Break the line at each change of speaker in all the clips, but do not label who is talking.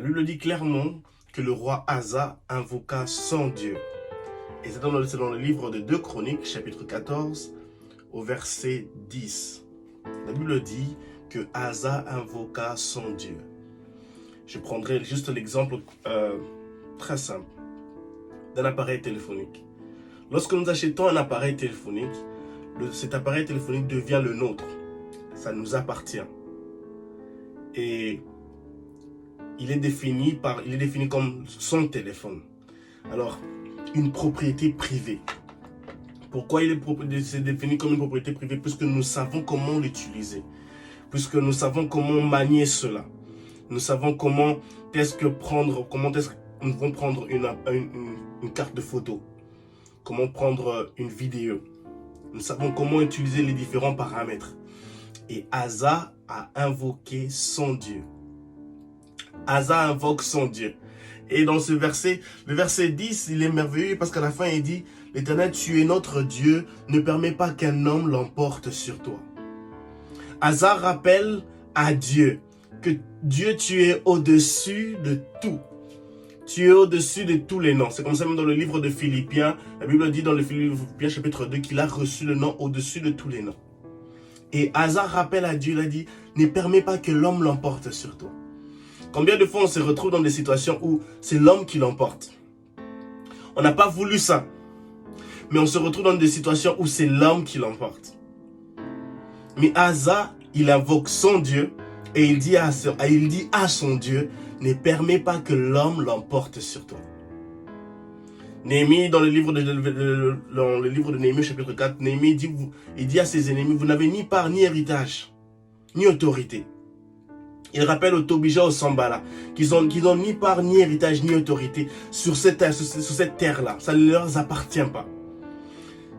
La Bible dit clairement que le roi Asa invoqua son Dieu. Et c'est dans le livre de 2 Chroniques, chapitre 14, au verset 10. La Bible dit que Asa invoqua son Dieu. Je prendrai juste l'exemple très simple d'un appareil téléphonique. Lorsque nous achetons un appareil téléphonique, cet appareil téléphonique devient le nôtre. Ça nous appartient. Et il est défini comme son téléphone. Alors, une propriété privée. Pourquoi c'est défini comme une propriété privée? Puisque nous savons comment l'utiliser. Puisque nous savons comment manier cela. Nous savons comment est-ce que nous devons prendre une carte de photo. Comment prendre une vidéo. Nous savons comment utiliser les différents paramètres. Et Asa a invoqué son Dieu. Asa invoque son Dieu. Et dans ce verset, le verset 10, il est merveilleux parce qu'à la fin, il dit « L'Éternel, tu es notre Dieu, ne permets pas qu'un homme l'emporte sur toi. » Asa rappelle à Dieu que Dieu, tu es au-dessus de tout. Tu es au-dessus de tous les noms. C'est comme ça même dans le livre de Philippiens. La Bible dit dans le Philippiens chapitre 2 qu'il a reçu le nom au-dessus de tous les noms. Et Asa rappelle à Dieu, il a dit « Ne permets pas que l'homme l'emporte sur toi. » Combien de fois on se retrouve dans des situations où c'est l'homme qui l'emporte? On n'a pas voulu ça. Mais on se retrouve dans des situations où c'est l'homme qui l'emporte. Mais Asa, il invoque son Dieu et il dit à son Dieu, ne permets pas que l'homme l'emporte sur toi. Néhémie, dans le livre de Néhémie, chapitre 4, Néhémie dit à ses ennemis, vous n'avez ni part ni héritage, ni autorité. Il rappelle aux Tobija, aux Sambala, qu'ils n'ont ni part, ni héritage, ni autorité sur cette terre-là. Ça ne leur appartient pas.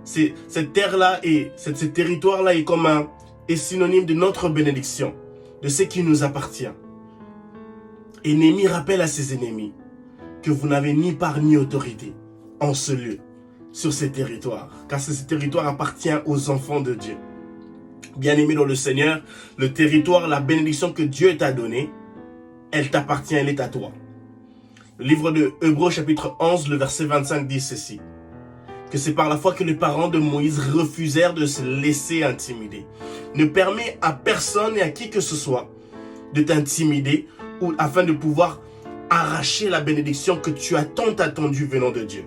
Cette terre-là et ce territoire-là est synonyme de notre bénédiction, de ce qui nous appartient. Et Néhémie rappelle à ses ennemis que vous n'avez ni part, ni autorité en ce lieu, sur ces territoires, car ce territoire appartient aux enfants de Dieu. Bien-aimé dans le Seigneur, le territoire, la bénédiction que Dieu t'a donnée, elle t'appartient, elle est à toi. Le livre de Hébreux chapitre 11, le verset 25 dit ceci, que c'est par la foi que les parents de Moïse refusèrent de se laisser intimider. Ne permets à personne et à qui que ce soit de t'intimider ou afin de pouvoir arracher la bénédiction que tu as tant attendue venant de Dieu.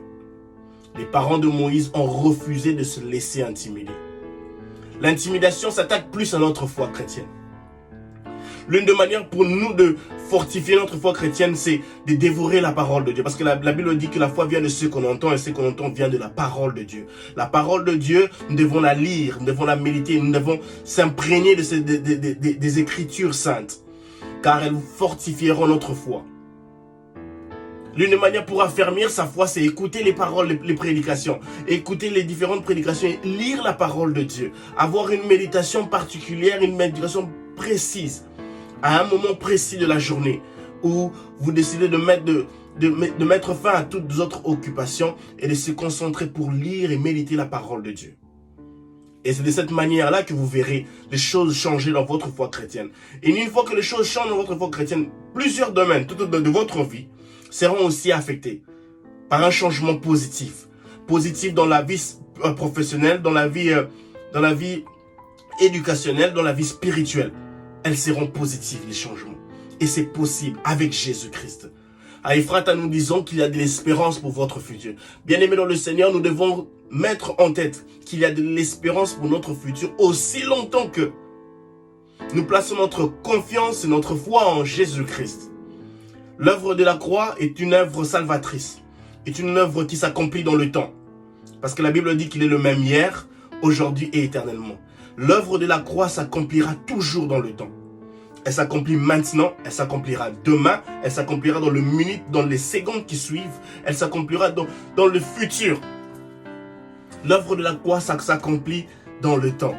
Les parents de Moïse ont refusé de se laisser intimider. L'intimidation s'attaque plus à notre foi chrétienne. L'une des manières pour nous de fortifier notre foi chrétienne, c'est de dévorer la parole de Dieu. Parce que la Bible dit que la foi vient de ce qu'on entend et ce qu'on entend vient de la parole de Dieu. La parole de Dieu, nous devons la lire, nous devons la méditer, nous devons s'imprégner des Écritures saintes. Car elles fortifieront notre foi. L'une des manières pour affermir sa foi, c'est écouter les paroles, les prédications. Écouter les différentes prédications et lire la parole de Dieu. Avoir une méditation particulière, une méditation précise. À un moment précis de la journée. Où vous décidez de mettre fin à toutes les autres occupations. Et de se concentrer pour lire et méditer la parole de Dieu. Et c'est de cette manière-là que vous verrez les choses changer dans votre foi chrétienne. Et une fois que les choses changent dans votre foi chrétienne, plusieurs domaines de votre vie seront aussi affectés par un changement positif. Positif dans la vie professionnelle, dans la vie éducationnelle, dans la vie spirituelle. Elles seront positives, les changements. Et c'est possible avec Jésus-Christ. À Ephrata, nous disons qu'il y a de l'espérance pour votre futur. Bien-aimés dans le Seigneur, nous devons mettre en tête qu'il y a de l'espérance pour notre futur aussi longtemps que nous plaçons notre confiance et notre foi en Jésus-Christ. L'œuvre de la croix est une œuvre salvatrice, est une œuvre qui s'accomplit dans le temps. Parce que la Bible dit qu'il est le même hier, aujourd'hui et éternellement. L'œuvre de la croix s'accomplira toujours dans le temps. Elle s'accomplit maintenant, elle s'accomplira demain, elle s'accomplira dans les secondes qui suivent, elle s'accomplira dans le futur. L'œuvre de la croix s'accomplit dans le temps.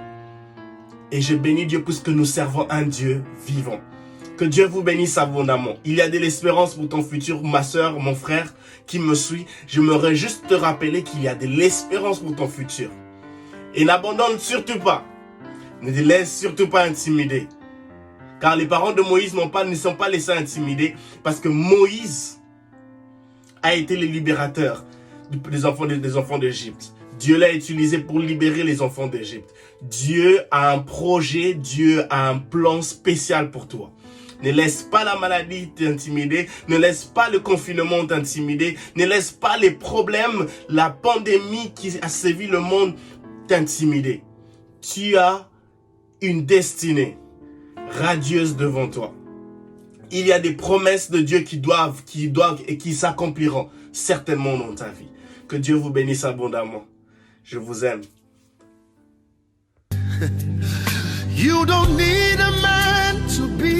Et je bénis Dieu puisque nous servons un Dieu vivant. Que Dieu vous bénisse abondamment. Il y a de l'espérance pour ton futur, ma soeur, mon frère qui me suit. J'aimerais juste te rappeler qu'il y a de l'espérance pour ton futur. Et n'abandonne surtout pas. Ne te laisse surtout pas intimider. Car les parents de Moïse ne sont pas laissés intimider parce que Moïse a été le libérateur des enfants d'Égypte. Dieu l'a utilisé pour libérer les enfants d'Égypte. Dieu a un projet, Dieu a un plan spécial pour toi. Ne laisse pas la maladie t'intimider, ne laisse pas le confinement t'intimider, ne laisse pas les problèmes, la pandémie qui a sévi le monde t'intimider. Tu as une destinée radieuse devant toi. Il y a des promesses de Dieu qui doivent et qui s'accompliront certainement dans ta vie. Que Dieu vous bénisse abondamment. Je vous aime.
You don't need a man to be